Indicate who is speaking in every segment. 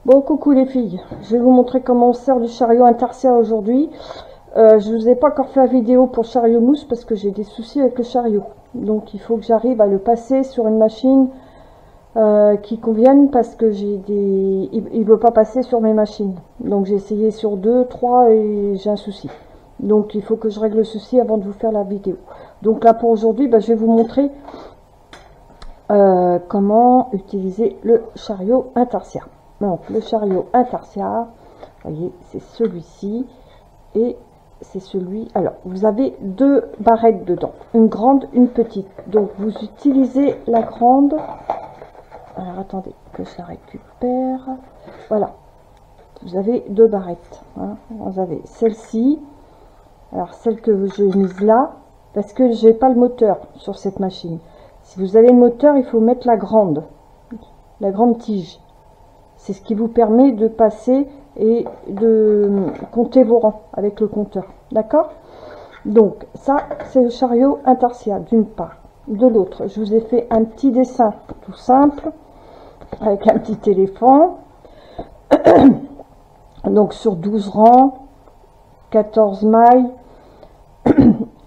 Speaker 1: Bon, coucou les filles, je vais vous montrer comment on sert du chariot intarsia aujourd'hui. Je vous ai pas encore fait la vidéo pour le chariot mousse parce que j'ai des soucis avec le chariot. Donc il faut que j'arrive à le passer sur une machine qui convienne parce que il veut pas passer sur mes machines. Donc j'ai essayé sur 2, 3 et j'ai un souci. Donc il faut que je règle le souci avant de vous faire la vidéo. Donc là pour aujourd'hui, je vais vous montrer comment utiliser le chariot intarsia. Donc le chariot intarsia, vous voyez, c'est celui-ci et c'est celui. Alors vous avez deux barrettes dedans, une grande, une petite. Donc vous utilisez la grande. Alors attendez que je la récupère. Voilà, vous avez deux barrettes. Hein. Vous avez celle-ci. Alors celle que j'ai mise là, parce que j'ai pas le moteur sur cette machine. Si vous avez le moteur, il faut mettre la grande tige. C'est ce qui vous permet de passer et de compter vos rangs avec le compteur. D'accord? Donc, ça, c'est le chariot intarsia, d'une part. De l'autre, je vous ai fait un petit dessin tout simple, avec un petit éléphant. Donc, sur 12 rangs, 14 mailles.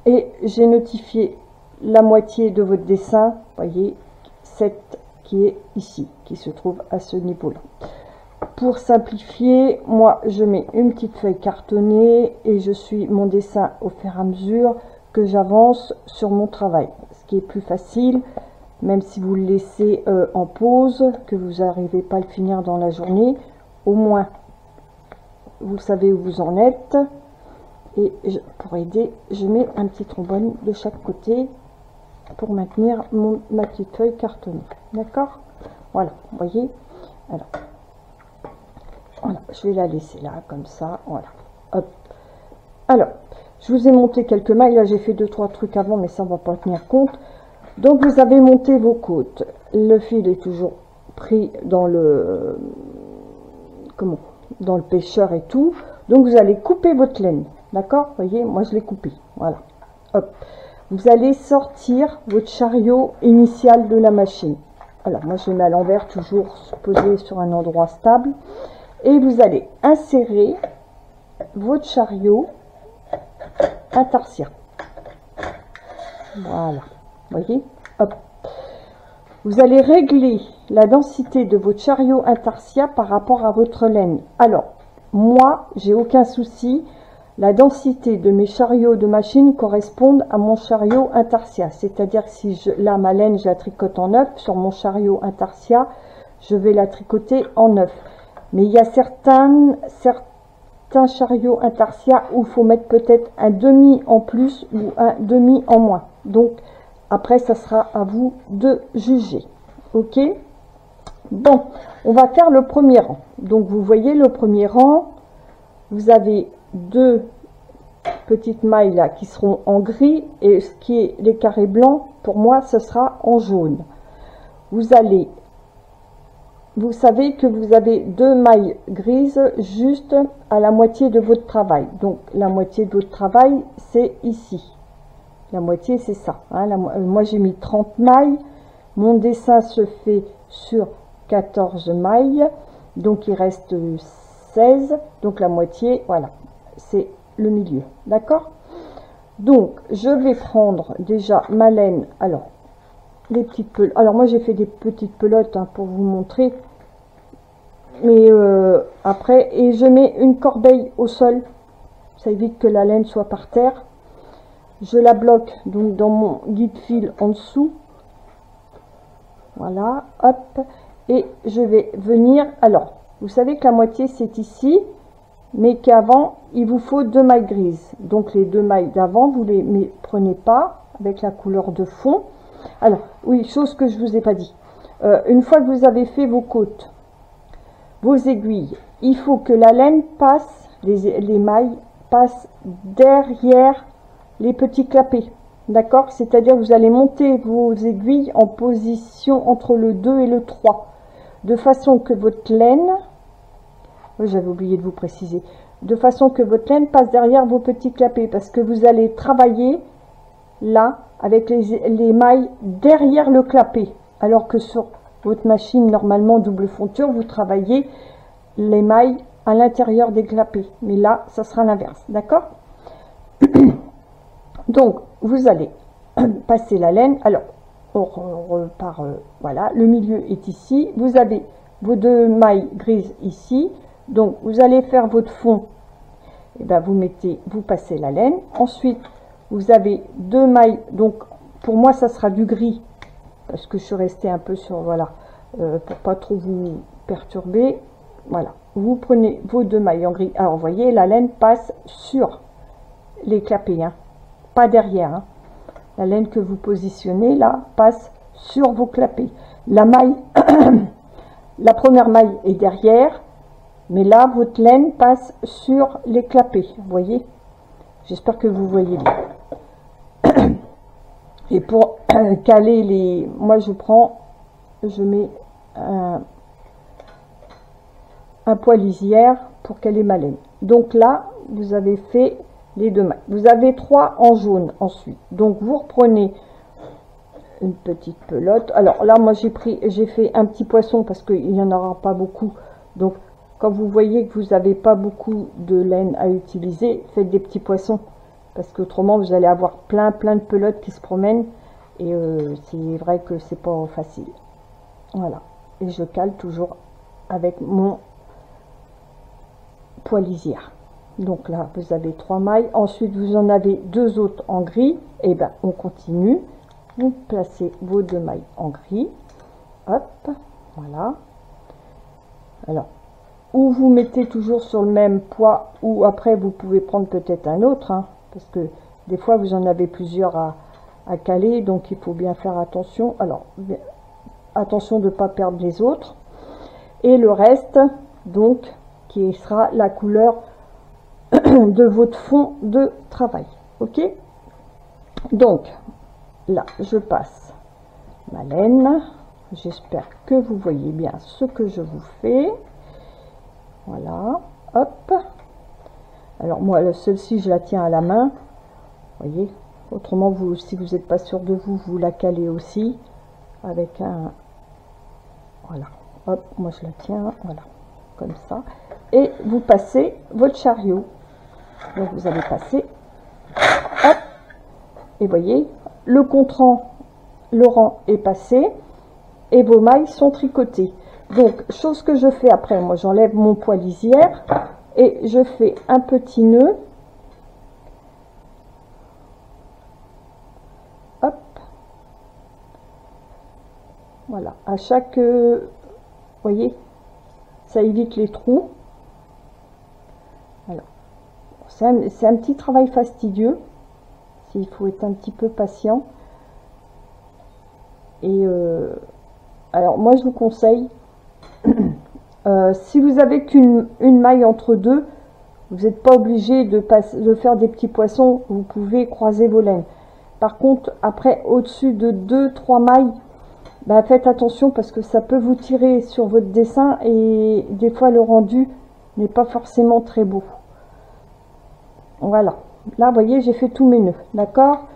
Speaker 1: Et j'ai notifié la moitié de votre dessin, voyez, 7 qui est ici, qui se trouve à ce niveau-là. Pour simplifier, moi, je mets une petite feuille cartonnée et je suis mon dessin au fur et à mesure que j'avance sur mon travail. Ce qui est plus facile, même si vous le laissez en pause, que vous n'arrivez pas à le finir dans la journée, au moins, vous savez où vous en êtes. Et pour aider, je mets un petit trombone de chaque côté pour maintenir ma petite feuille cartonnée. D'accord? Voilà, vous voyez. Alors, voilà, je vais la laisser là, comme ça. Voilà. Hop. Alors, je vous ai monté quelques mailles. Là, j'ai fait 2-3 trucs avant, mais ça, on va pas tenir compte. Donc, vous avez monté vos côtes. Le fil est toujours pris dans le... Comment? Dans le pêcheur et tout. Donc, vous allez couper votre laine. D'accord? Vous voyez, moi, je l'ai coupé. Voilà. Hop. Vous allez sortir votre chariot initial de la machine. Alors, moi, je le mets à l'envers, toujours posé sur un endroit stable. Et vous allez insérer votre chariot intarsia. Voilà. Vous voyez? Hop. Vous allez régler la densité de votre chariot intarsia par rapport à votre laine. Alors, moi, j'ai aucun souci. La densité de mes chariots de machine correspondent à mon chariot intarsia. C'est-à-dire que si là, ma laine, je la tricote en 9, sur mon chariot intarsia, je vais la tricoter en 9. Mais il y a certains chariots intarsia où il faut mettre peut-être un demi en plus ou un demi en moins. Donc, après, ça sera à vous de juger. Ok? Bon, on va faire le premier rang. Donc, vous voyez le premier rang, vous avez deux petites mailles là qui seront en gris et ce qui est les carrés blancs, pour moi, ce sera en jaune. Vous savez que vous avez deux mailles grises juste à la moitié de votre travail. Donc, la moitié de votre travail, c'est ici. La moitié, c'est ça. Hein. Moi, j'ai mis 30 mailles. Mon dessin se fait sur 14 mailles. Donc, il reste 16. Donc, la moitié, voilà, c'est le milieu. D'accord? Donc, je vais prendre déjà ma laine. Alors, les petites pelotes. Alors, moi, j'ai fait des petites pelotes hein, pour vous montrer. Mais après, et je mets une corbeille au sol. Ça évite que la laine soit par terre. Je la bloque donc dans mon guide-fil en dessous. Voilà, hop. Et je vais venir. Alors, vous savez que la moitié, c'est ici. Mais qu'avant, il vous faut deux mailles grises. Donc, les deux mailles d'avant, vous les prenez pas avec la couleur de fond. Alors, oui, chose que je vous ai pas dit. Une fois que vous avez fait vos côtes, vos aiguilles, il faut que la laine passe, les mailles passent derrière les petits clapets. D'accord? C'est-à-dire que vous allez monter vos aiguilles en position entre le 2 et le 3. De façon que votre laine, j'avais oublié de vous préciser, de façon que votre laine passe derrière vos petits clapets. Parce que vous allez travailler là, avec les mailles derrière le clapet. Alors que sur votre machine, normalement double fonture, vous travaillez les mailles à l'intérieur des clapets, mais là ça sera l'inverse, d'accord? Donc vous allez passer la laine. Alors on repart, voilà, le milieu est ici, vous avez vos 2 mailles grises ici, donc vous allez faire votre fond, et ben vous passez la laine. Ensuite vous avez 2 mailles, donc pour moi ça sera du gris parce que je suis restée un peu sur, voilà, pour pas trop vous perturber. Voilà, vous prenez vos 2 mailles en gris. Alors vous voyez, la laine passe sur les clapets, hein, pas derrière, hein. La laine que vous positionnez là passe sur vos clapets. La maille la première maille est derrière, mais là votre laine passe sur les clapets, vous voyez? J'espère que vous voyez bien. Et pour caler les, moi je mets un poids lisière pour caler ma laine. Donc là vous avez fait les 2 mailles, vous avez 3 en jaune ensuite, donc vous reprenez une petite pelote. Alors là moi j'ai fait un petit poisson parce qu'il n'y en aura pas beaucoup, donc quand vous voyez que vous n'avez pas beaucoup de laine à utiliser, faites des petits poissons, parce qu'autrement vous allez avoir plein de pelotes qui se promènent, et c'est vrai que c'est pas facile. Voilà, et je cale toujours avec mon poids lisière. Donc là vous avez 3 mailles, ensuite vous en avez 2 autres en gris, et ben on continue, vous placez vos 2 mailles en gris, hop, voilà. Alors ou vous mettez toujours sur le même poids, ou après vous pouvez prendre peut-être un autre, hein, parce que des fois vous en avez plusieurs à caler, donc il faut bien faire attention. Alors attention de ne pas perdre les autres, et le reste donc qui sera la couleur de votre fond de travail. Ok, donc là je passe ma laine, j'espère que vous voyez bien ce que je vous fais. Voilà, hop. Alors moi celle-ci je la tiens à la main, voyez, autrement vous, si vous n'êtes pas sûr de vous, vous la calez aussi avec un, voilà, hop, moi je la tiens, voilà, comme ça, et vous passez votre chariot. Donc vous allez passer, hop, et voyez, le contre-rang, le rang est passé et vos mailles sont tricotées. Donc chose que je fais après, moi j'enlève mon poids lisière et je fais un petit nœud, hop, voilà, à chaque, voyez, ça évite les trous. Alors c'est un petit travail fastidieux, il faut être un petit peu patient. Et alors moi je vous conseille, si vous avez qu'une maille entre deux, vous n'êtes pas obligé de faire des petits poissons, vous pouvez croiser vos laines. Par contre après au-dessus de 2-3 mailles, bah, faites attention parce que ça peut vous tirer sur votre dessin et des fois le rendu n'est pas forcément très beau. Voilà, là vous voyez j'ai fait tous mes nœuds, d'accord.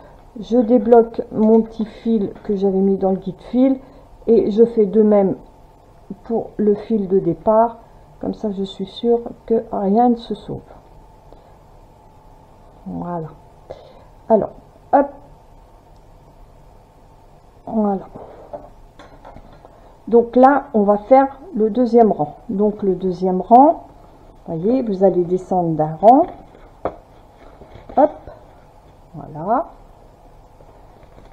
Speaker 1: Je débloque mon petit fil que j'avais mis dans le guide fil et je fais de même pour le fil de départ, comme ça je suis sûre que rien ne se sauve. Voilà, alors hop, voilà. Donc là on va faire le deuxième rang. Donc le deuxième rang, voyez, vous allez descendre d'un rang, hop, voilà.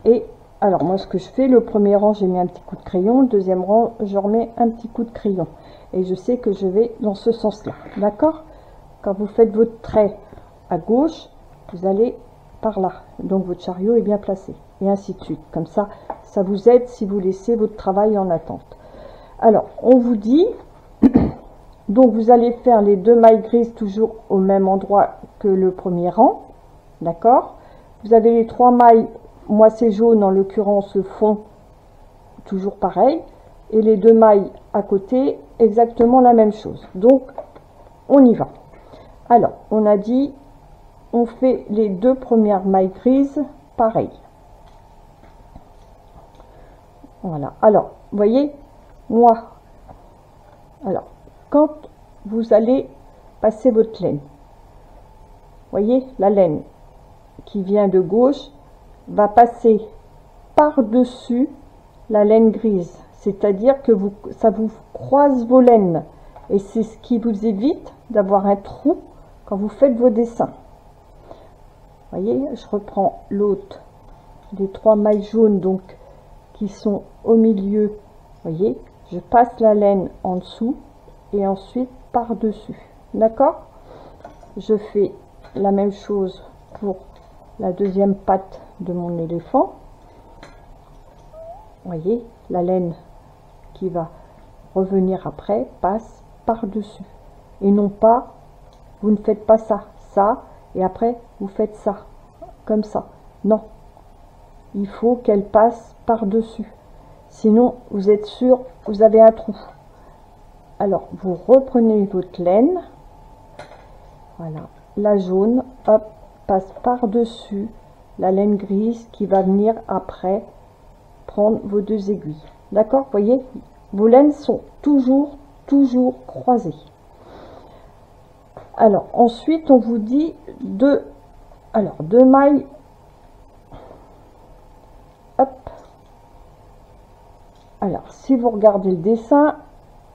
Speaker 1: Et alors moi ce que je fais, le premier rang j'ai mis un petit coup de crayon, le deuxième rang je remets un petit coup de crayon, et je sais que je vais dans ce sens là, d'accord. Quand vous faites votre trait à gauche, vous allez par là, donc votre chariot est bien placé, et ainsi de suite. Comme ça, ça vous aide si vous laissez votre travail en attente. Alors on vous dit donc vous allez faire les 2 mailles grises toujours au même endroit que le premier rang, d'accord. Vous avez les 3 mailles, moi c'est jaune en l'occurrence, le fond toujours pareil, et les 2 mailles à côté exactement la même chose. Donc on y va. Alors on a dit on fait les 2 premières mailles grises pareil. Voilà, alors vous voyez, moi alors quand vous allez passer votre laine. Voyez, la laine qui vient de gauche va passer par-dessus la laine grise. C'est-à-dire que ça vous croise vos laines. Et c'est ce qui vous évite d'avoir un trou quand vous faites vos dessins. Voyez, je reprends l'autre des 3 mailles jaunes donc qui sont au milieu. Voyez, je passe la laine en dessous et ensuite par-dessus. D'accord? Je fais la même chose pour la deuxième patte de mon éléphant. Voyez, la laine qui va revenir après passe par-dessus. Et non pas, vous ne faites pas ça, et après vous faites ça, comme ça. Non, il faut qu'elle passe par-dessus. Sinon, vous êtes sûr, vous avez un trou. Alors, vous reprenez votre laine. Voilà, la jaune, hop, passe par-dessus la laine grise qui va venir après prendre vos 2 aiguilles. D'accord? Voyez, vos laines sont toujours croisées. Alors, ensuite, on vous dit deux mailles. Hop. Alors, si vous regardez le dessin,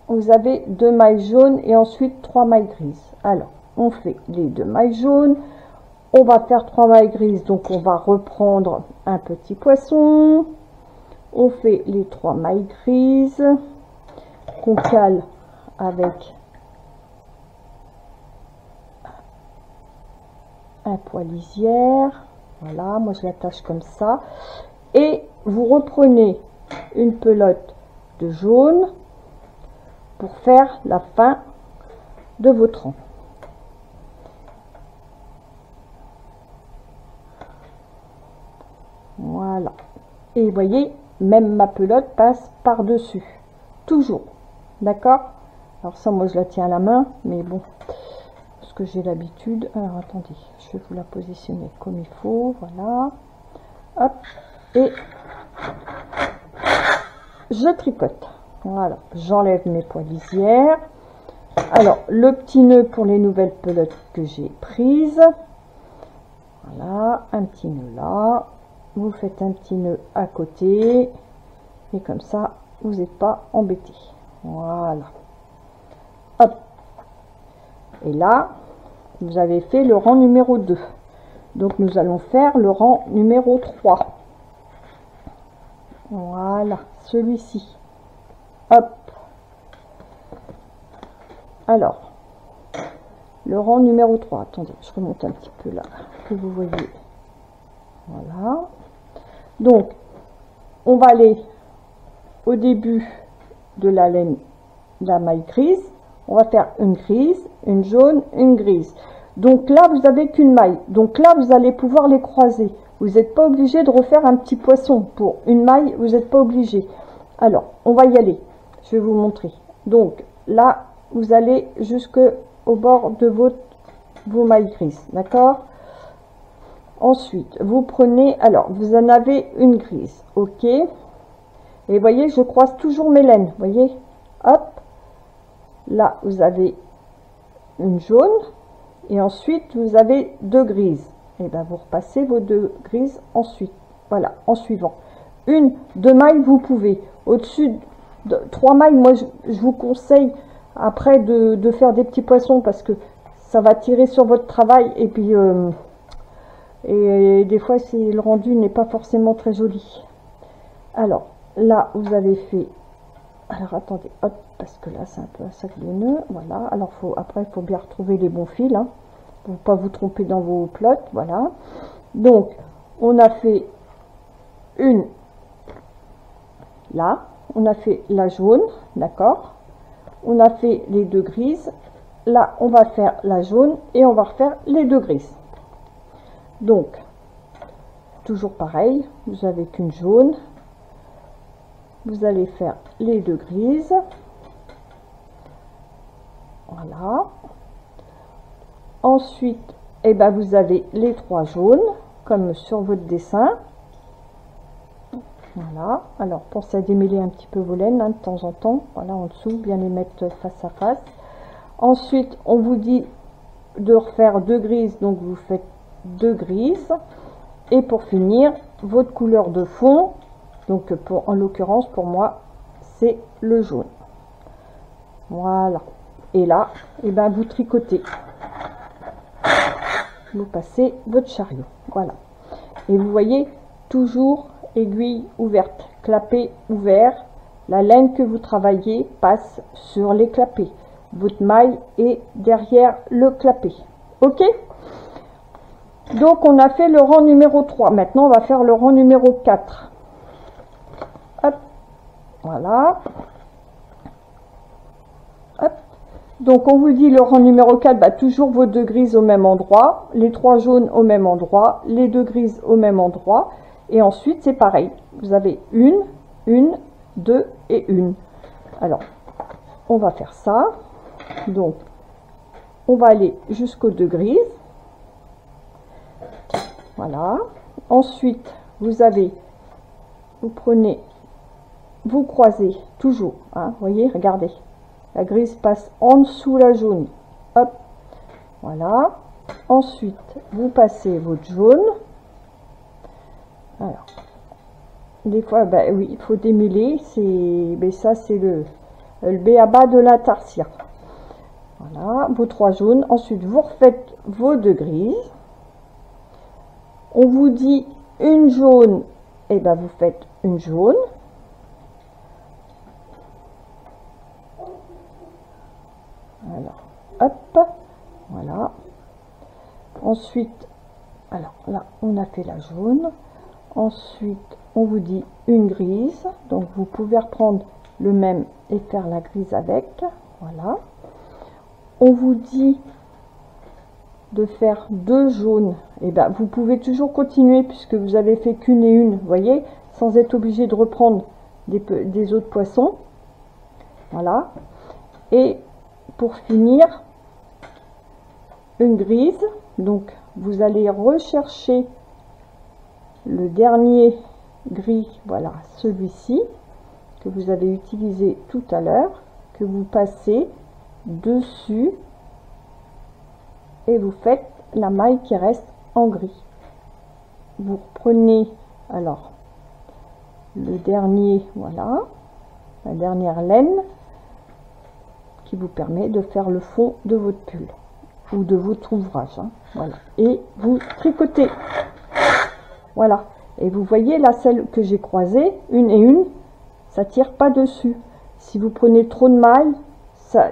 Speaker 1: vous avez 2 mailles jaunes et ensuite 3 mailles grises. Alors, on fait les 2 mailles jaunes. On va faire 3 mailles grises, donc on va reprendre un petit poisson. On fait les 3 mailles grises qu'on cale avec un poids lisière. Voilà, moi je l'attache comme ça. Et vous reprenez une pelote de jaune pour faire la fin de votre rang. Voilà. Et vous voyez, même ma pelote passe par-dessus. Toujours. D'accord? Alors ça, moi, je la tiens à la main, mais bon, parce que j'ai l'habitude. Alors, attendez, je vais vous la positionner comme il faut. Voilà. Hop. Et je tricote. Voilà. J'enlève mes poids lisières. Alors, le petit nœud pour les nouvelles pelotes que j'ai prises. Voilà. Un petit nœud là. Vous faites un petit nœud à côté. Et comme ça, vous n'êtes pas embêté. Voilà. Hop. Et là, vous avez fait le rang numéro 2. Donc, nous allons faire le rang numéro 3. Voilà, celui-ci. Hop. Alors, le rang numéro 3. Attendez, je remonte un petit peu là, que vous voyez. Voilà. Donc, on va aller au début de la laine, de la maille grise. On va faire une grise, une jaune, une grise. Donc là, vous n'avez qu'une maille. Donc là, vous allez pouvoir les croiser. Vous n'êtes pas obligé de refaire un petit poisson. Pour une maille, vous n'êtes pas obligé. Alors, on va y aller. Je vais vous montrer. Donc là, vous allez jusqu'au bord de vos mailles grises. D'accord? Ensuite, vous prenez, alors, vous en avez une grise. OK. Et voyez, je croise toujours mes laines. Voyez? Hop. Là, vous avez une jaune. Et ensuite, vous avez 2 grises. Et bien, vous repassez vos 2 grises ensuite. Voilà, en suivant. 2 mailles, vous pouvez. Au-dessus de 3 mailles, moi, je vous conseille après de faire des petits poissons parce que ça va tirer sur votre travail. Et puis, et des fois, le rendu n'est pas forcément très joli. Alors, là, vous avez fait... Alors, attendez, hop, parce que là, c'est un peu un sac de nœuds. Voilà, alors, après, il faut bien retrouver les bons fils, hein, pour ne pas vous tromper dans vos plots. Voilà. Donc, on a fait une là. On a fait la jaune, d'accord? On a fait les 2 grises. Là, on va faire la jaune et on va refaire les 2 grises. Donc, toujours pareil, vous avez qu'une jaune. Vous allez faire les 2 grises. Voilà. Ensuite, eh ben, vous avez les 3 jaunes, comme sur votre dessin. Voilà. Alors, pensez à démêler un petit peu vos laines, hein, de temps en temps. Voilà, en dessous, bien les mettre face à face. Ensuite, on vous dit de refaire 2 grises, donc vous faites 2 grises. Et pour finir, votre couleur de fond, donc en l'occurrence pour moi, c'est le jaune. Voilà. Et là, et ben vous tricotez. Vous passez votre chariot. Voilà. Et vous voyez, toujours aiguille ouverte, clapet ouvert. La laine que vous travaillez passe sur les clapets. Votre maille est derrière le clapet. Ok? Donc on a fait le rang numéro 3. Maintenant on va faire le rang numéro 4. Hop. Voilà. Hop. Donc on vous dit le rang numéro 4, bah, toujours vos 2 grises au même endroit, les 3 jaunes au même endroit, les 2 grises au même endroit. Et ensuite c'est pareil. Vous avez une, 2 et 1. Alors, on va faire ça. Donc, on va aller jusqu'aux 2 grises. Voilà. Ensuite, vous prenez, vous croisez toujours. Hein, vous voyez, regardez. La grise passe en dessous la jaune. Hop. Voilà. Ensuite, vous passez votre jaune. Alors, des fois, ben oui, il faut démêler. Mais ça, c'est le b.a.-ba de la tarsia. Voilà, vos 3 jaunes. Ensuite, vous refaites vos 2 grises. On vous dit une jaune, et ben vous faites une jaune. Alors, hop, voilà. Ensuite, alors là, on a fait la jaune. Ensuite, on vous dit une grise. Donc, vous pouvez reprendre le même et faire la grise avec. Voilà. On vous dit de faire 2 jaunes. Et ben, vous pouvez toujours continuer puisque vous avez fait qu'une et une, vous voyez, sans être obligé de reprendre des autres poissons. Voilà. Et pour finir, une grise. Donc, vous allez rechercher le dernier gris, voilà, celui-ci, que vous avez utilisé tout à l'heure, que vous passez dessus et vous faites la maille qui reste en gris. Vous reprenez alors le dernier, voilà, la dernière laine qui vous permet de faire le fond de votre pull ou de votre ouvrage, hein, voilà, et vous tricotez. Voilà, et vous voyez là, celle que j'ai croisée, une et une, ça tire pas dessus. Si vous prenez trop de mailles,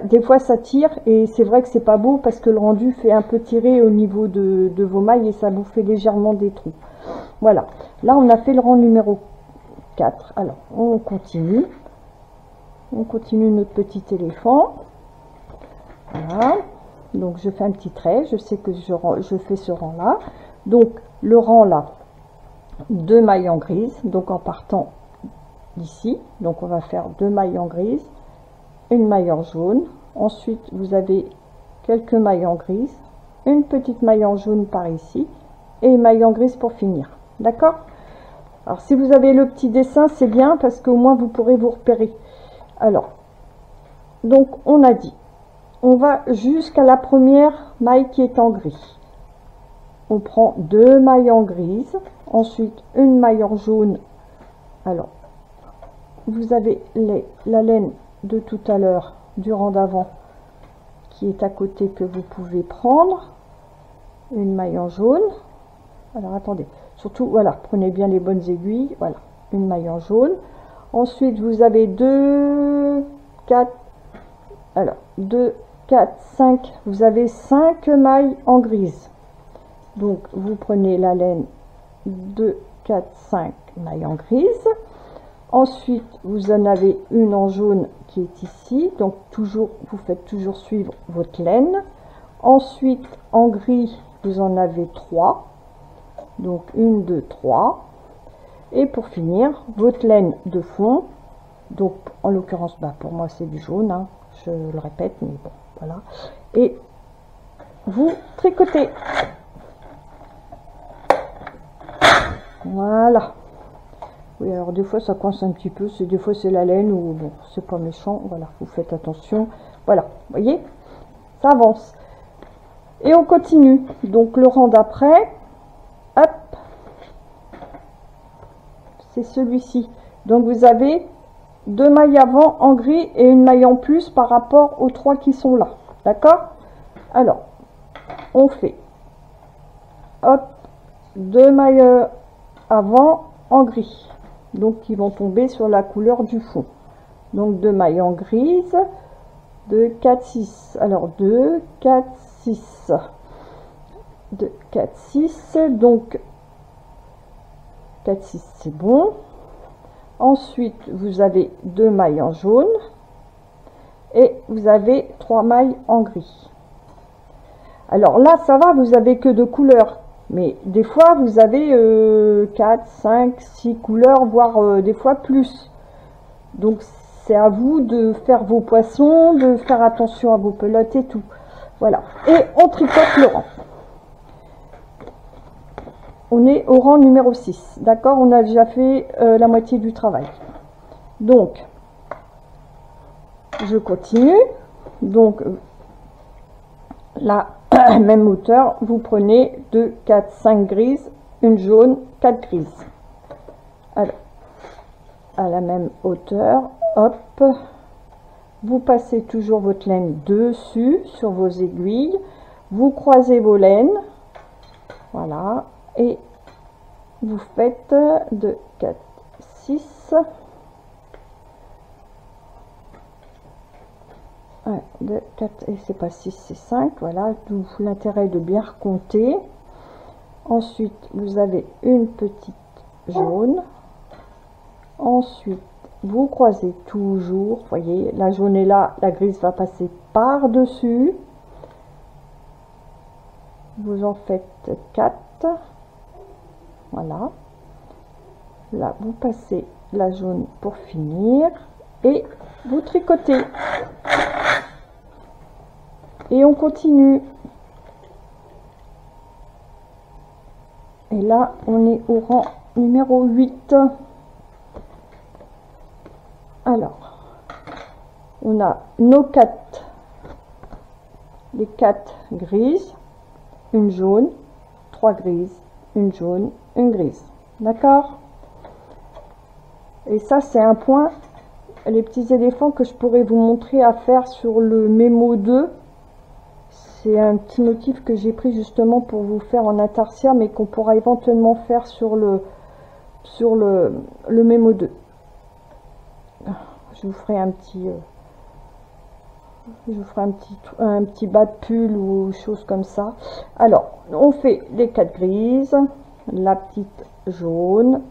Speaker 1: des fois ça tire, et c'est vrai que c'est pas beau parce que le rendu fait un peu tirer au niveau de vos mailles et ça vous fait légèrement des trous. Voilà, là on a fait le rang numéro 4. Alors on continue notre petit éléphant. Voilà, donc je fais un petit trait, je sais que je fais ce rang là. Donc le rang là, 2 mailles en grise, donc en partant d'ici, donc on va faire 2 mailles en grise, une maille en jaune. Ensuite vous avez quelques mailles en grise, une petite maille en jaune par ici et une maille en grise pour finir. D'accord? Alors si vous avez le petit dessin, c'est bien parce qu'au moins vous pourrez vous repérer. Alors, donc on a dit, on va jusqu'à la première maille qui est en gris. On prend 2 mailles en grise, ensuite une maille en jaune. Alors, vous avez la laine de tout à l'heure du rang d'avant qui est à côté que vous pouvez prendre, une maille en jaune. Alors attendez, surtout voilà, prenez bien les bonnes aiguilles, voilà, une maille en jaune. Ensuite vous avez 2, 4, alors 2, 4, 5, vous avez 5 mailles en grise. Donc vous prenez la laine 2, 4, 5 mailles en grise. Ensuite vous en avez une en jaune qui est ici, donc toujours vous faites toujours suivre votre laine. Ensuite en gris vous en avez 3, donc 1, 2, 3. Et pour finir votre laine de fond, donc en l'occurrence pour moi c'est du jaune, hein, je le répète, mais bon voilà, et vous tricotez. Voilà. Oui, alors des fois ça coince un petit peu, des fois c'est la laine ou bon, c'est pas méchant, voilà, vous faites attention. Voilà, vous voyez, ça avance. Et on continue. Donc le rang d'après, hop, c'est celui-ci. Donc vous avez 2 mailles avant en gris et une maille en plus par rapport aux 3 qui sont là. D'accord? Alors, on fait, hop, 2 mailles avant en gris. Donc qui vont tomber sur la couleur du fond. Donc 2 mailles en grise, 2, 4, 6. Alors 2, 4, 6. 2, 4, 6. Donc 4, 6, c'est bon. Ensuite, vous avez 2 mailles en jaune et vous avez 3 mailles en gris. Alors là, ça va, vous avez que 2 couleurs. Mais des fois, vous avez 4, 5, 6 couleurs, voire des fois plus. Donc, c'est à vous de faire vos poissons, de faire attention à vos pelotes et tout. Voilà. Et on tricote le rang. On est au rang numéro 6. D'accord? On a déjà fait la moitié du travail. Donc, je continue. Donc, la même hauteur, vous prenez 2, 4, 5 grises, une jaune, 4 grises. Alors, à la même hauteur, hop, vous passez toujours votre laine dessus sur vos aiguilles, vous croisez vos laines, voilà, et vous faites 2, 4, 6, 1, 2, 4, et c'est pas 6, c'est 5, voilà, d'où l'intérêt de bien recompter. Ensuite, vous avez une petite jaune, ensuite, vous croisez toujours, voyez, la jaune est là, la grise va passer par-dessus, vous en faites 4, voilà, là, vous passez la jaune pour finir, et vous tricotez. Et on continue. Et là, on est au rang numéro 8. Alors, on a nos 4, les 4 grises, une jaune, 3 grises, une jaune, une grise. D'accord? Et ça, c'est un point, les petits éléphants, que je pourrais vous montrer à faire sur le mémo 2. C'est un petit motif que j'ai pris justement pour vous faire en intarsia, mais qu'on pourra éventuellement faire sur le mémo 2. Je vous ferai un petit un petit bas de pull ou chose comme ça. Alors, on fait les 4 grises, la petite jaune,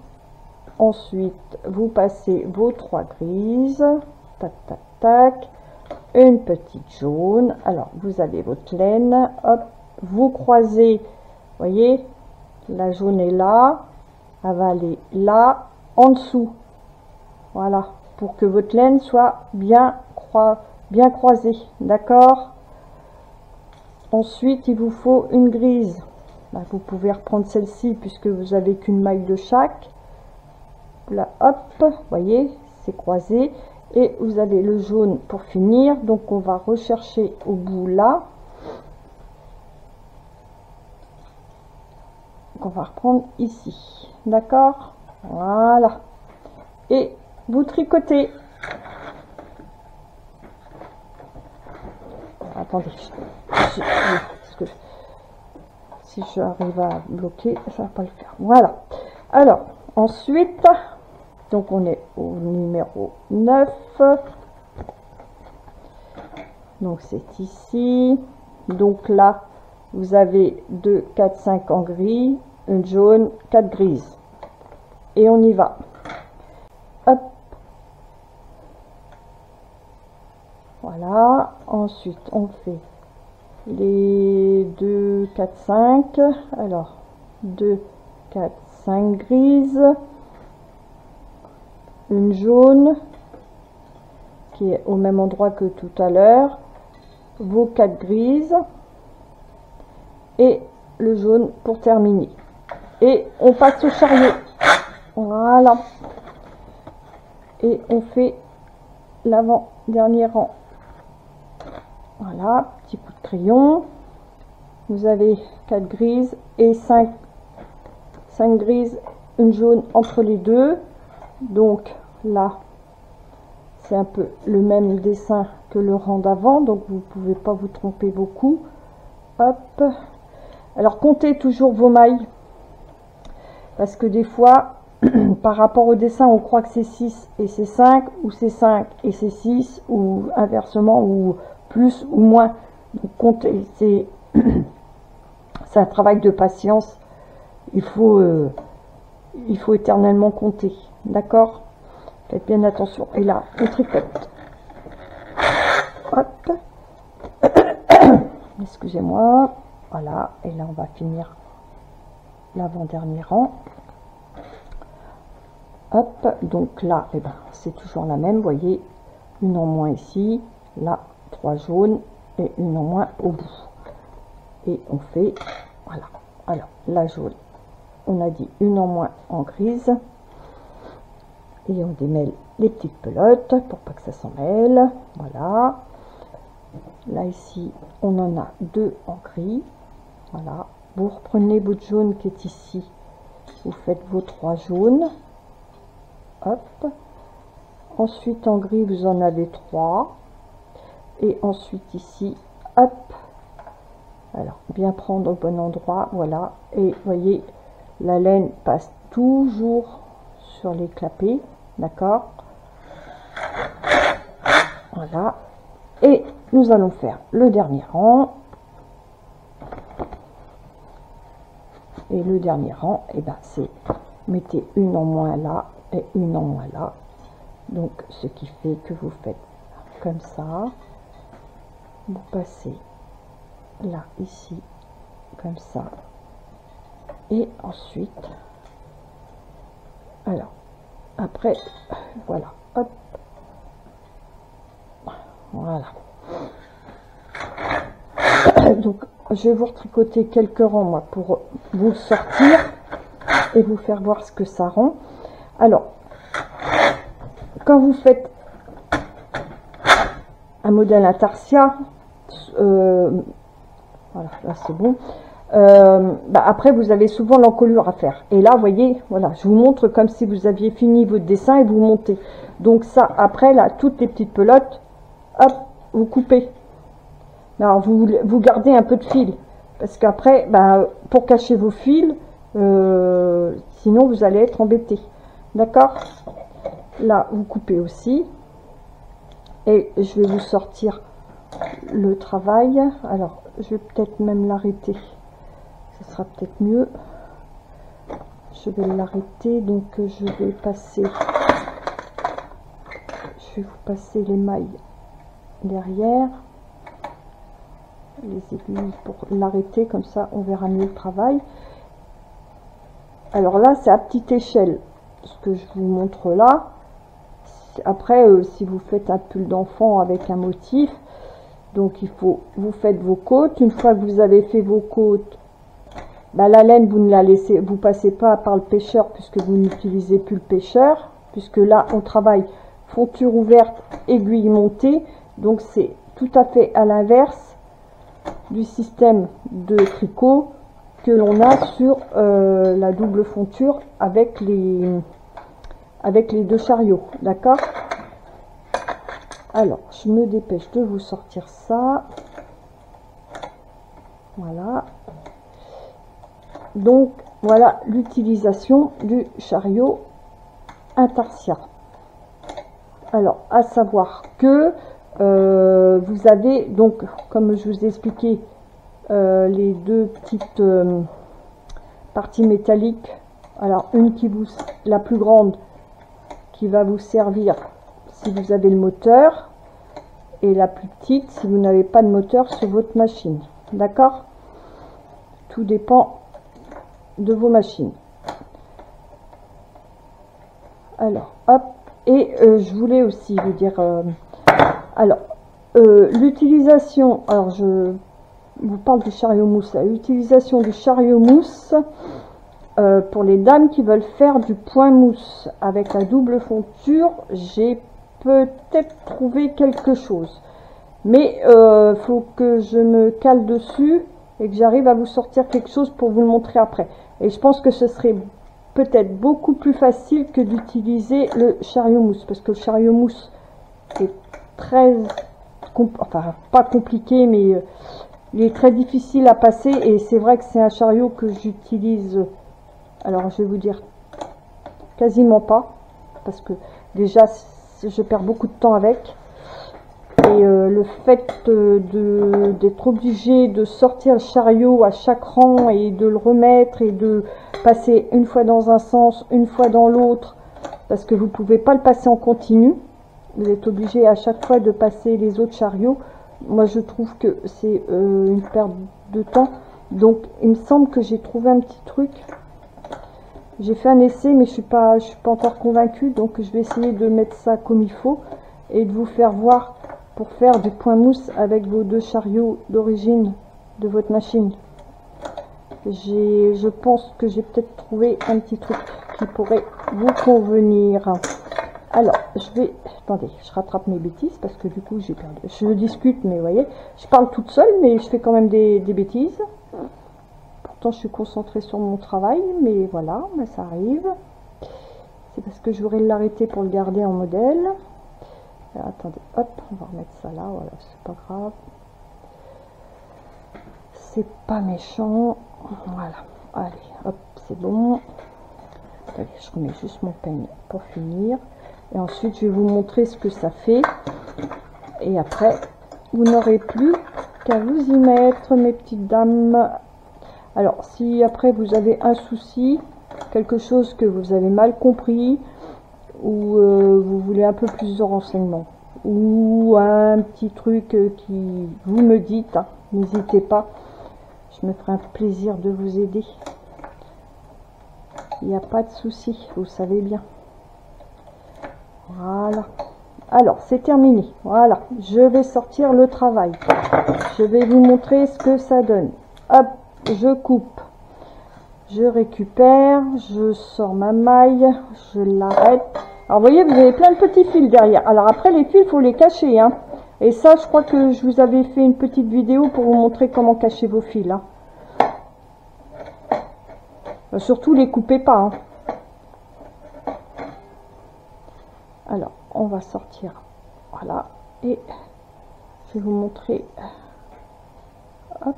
Speaker 1: ensuite vous passez vos 3 grises, tac tac tac, une petite jaune. Alors vous avez votre laine, hop, vous croisez, voyez, la jaune est là, elle va aller là en dessous, voilà, pour que votre laine soit bien croisée. D'accord? Ensuite, il vous faut une grise. Là, vous pouvez reprendre celle-ci puisque vous avez qu'une maille de chaque. Là, hop, voyez, c'est croisé. Et vous avez le jaune pour finir. Donc, on va rechercher au bout là. Donc, on va reprendre ici. D'accord? Voilà. Et vous tricotez. Attendez, parce que si je arrive à bloquer, ça va pas le faire. Voilà. Alors, ensuite, donc on est au numéro 9. Donc c'est ici. Donc là, vous avez 2, 4, 5 en gris, une jaune, 4 grises. Et on y va. Hop. Voilà, ensuite on fait les 2, 4, 5, alors 2, 4, 5 grises, une jaune qui est au même endroit que tout à l'heure, vos 4 grises et le jaune pour terminer. Et on passe au chariot, voilà, et on fait l'avant-dernier rang. Voilà, petit coup de crayon. Vous avez 4 grises et 5 grises, une jaune entre les deux. Donc là, c'est un peu le même dessin que le rang d'avant, donc vous ne pouvez pas vous tromper beaucoup. Hop. Alors comptez toujours vos mailles, parce que des fois, par rapport au dessin, on croit que c'est 6 et c'est 5, ou c'est 5 et c'est 6, ou inversement, ou plus ou moins. Donc comptez, c'est un travail de patience. Il faut éternellement compter, d'accord? Faites bien attention. Et là, on tricote. Hop. Excusez-moi. Voilà. Et là, on va finir l'avant-dernier rang. Hop. Donc là, eh ben, c'est toujours la même. Vous voyez, une en moins ici. Là, 3 jaunes et une en moins au bout. Et on fait, voilà. Alors, la jaune, on a dit une en moins en grise. Et on démêle les petites pelotes pour pas que ça s'en mêle. Voilà. Là ici, on en a 2 en gris. Voilà. Vous reprenez votre jaune qui est ici. Vous faites vos 3 jaunes. Hop. Ensuite en gris, vous en avez 3. Et ensuite ici, hop. Alors, bien prendre au bon endroit. Voilà. Et voyez, la laine passe toujours sur les clapets. D'accord, voilà, et nous allons faire le dernier rang. Et le dernier rang, et ben c'est mettez une en moins là et une en moins là. Donc ce qui fait que vous faites comme ça, vous passez là ici comme ça, et ensuite, alors après, voilà, hop, voilà. Donc, je vais vous retricoter quelques rangs, moi, pour vous sortir et vous faire voir ce que ça rend. Alors, quand vous faites un modèle intarsia, voilà, là c'est bon. Après vous avez souvent l'encolure à faire, et là vous voyez, voilà, je vous montre comme si vous aviez fini votre dessin et vous montez. Donc ça, après là, toutes les petites pelotes, hop, vous coupez. Alors vous gardez un peu de fil, parce qu'après, pour cacher vos fils, sinon vous allez être embêté, d'accord? Là vous coupez aussi, et je vais vous sortir le travail. Alors je vais peut-être même l'arrêter, ce sera peut-être mieux. Je vais l'arrêter, donc je vais vous passer les mailles derrière, les aiguilles pour l'arrêter, comme ça on verra mieux le travail. Alors là c'est à petite échelle ce que je vous montre là. Après si vous faites un pull d'enfant avec un motif, donc il faut, vous faites vos côtes. Une fois que vous avez fait vos côtes, la laine vous ne la laissez, vous passez pas par le pêcheur, puisque vous n'utilisez plus le pêcheur, puisque là on travaille fonture ouverte, aiguille montée. Donc c'est tout à fait à l'inverse du système de tricot que l'on a sur la double fonture avec les 2 chariots, d'accord? Alors, je me dépêche de vous sortir ça. Voilà. Donc, voilà l'utilisation du chariot intarsia. Alors, à savoir que vous avez, donc, comme je vous ai expliqué, les 2 petites parties métalliques. Alors, une qui vous, la plus grande, qui va vous servir si vous avez le moteur, et la plus petite si vous n'avez pas de moteur sur votre machine, d'accord? Tout dépend de vos machines. Alors hop, et je voulais aussi vous dire l'utilisation, alors je vous parle du chariot mousse, l'utilisation du chariot mousse pour les dames qui veulent faire du point mousse avec la double fonture. J'ai peut-être trouvé quelque chose. Mais faut que je me cale dessus et que j'arrive à vous sortir quelque chose pour vous le montrer après. Et je pense que ce serait peut-être beaucoup plus facile que d'utiliser le chariot mousse, parce que le chariot mousse est très, enfin pas compliqué, mais il est très difficile à passer, et c'est vrai que c'est un chariot que j'utilise, alors je vais vous dire, quasiment pas, parce que déjà je perds beaucoup de temps avec. Et le fait d'être obligé de sortir le chariot à chaque rang et de le remettre et de passer une fois dans un sens, une fois dans l'autre, parce que vous ne pouvez pas le passer en continu, vous êtes obligé à chaque fois de passer les autres chariots. Moi je trouve que c'est une perte de temps. Donc il me semble que j'ai trouvé un petit truc. J'ai fait un essai, mais je suis pas encore convaincue, donc je vais essayer de mettre ça comme il faut et de vous faire voir pour faire du point mousse avec vos deux chariots d'origine de votre machine. Je pense que j'ai peut-être trouvé un petit truc qui pourrait vous convenir. Alors, je vais... Attendez, je rattrape mes bêtises parce que du coup, j'ai perdu. Je discute, mais vous voyez, je parle toute seule, mais je fais quand même des bêtises. Pourtant, je suis concentrée sur mon travail, mais voilà, mais ça arrive. C'est parce que je voudrais l'arrêter pour le garder en modèle. Alors, attendez, hop, on va remettre ça là, voilà, c'est pas grave. C'est pas méchant. Voilà, allez, hop, c'est bon. Allez, je remets juste mon peigne pour finir. Et ensuite, je vais vous montrer ce que ça fait. Et après, vous n'aurez plus qu'à vous y mettre, mes petites dames. Alors, si après vous avez un souci, quelque chose que vous avez mal compris, ou vous voulez un peu plus de renseignements, ou un petit truc qui vous me dites, hein, n'hésitez pas, je me ferai un plaisir de vous aider. Il n'y a pas de souci, vous savez bien. Voilà. Alors, c'est terminé. Voilà, je vais sortir le travail. Je vais vous montrer ce que ça donne. Hop, je coupe. Je récupère, je sors ma maille, je l'arrête. Alors, vous voyez, vous avez plein de petits fils derrière. Alors, après, les fils, il faut les cacher, hein. Et ça, je crois que je vous avais fait une petite vidéo pour vous montrer comment cacher vos fils, hein. Surtout, les coupez pas, hein. Alors, on va sortir, voilà, et je vais vous montrer, hop,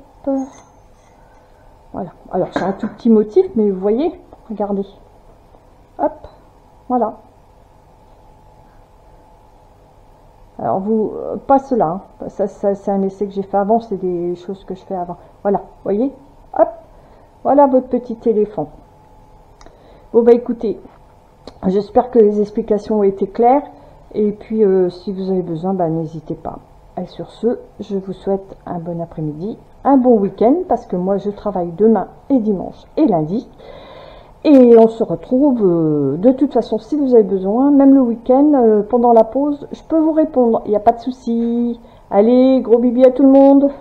Speaker 1: voilà, alors c'est un tout petit motif, mais vous voyez, regardez, hop, voilà, alors vous, pas cela, hein. Ça c'est un essai que j'ai fait avant, c'est des choses que je fais avant, voilà, vous voyez, hop, voilà votre petit éléphant. Bon bah écoutez, j'espère que les explications ont été claires. Et puis, si vous avez besoin, bah, n'hésitez pas. Et sur ce, je vous souhaite un bon après-midi, un bon week-end, parce que moi, je travaille demain et dimanche et lundi. Et on se retrouve, de toute façon, si vous avez besoin, même le week-end, pendant la pause, je peux vous répondre. Il n'y a pas de souci. Allez, gros bibi à tout le monde.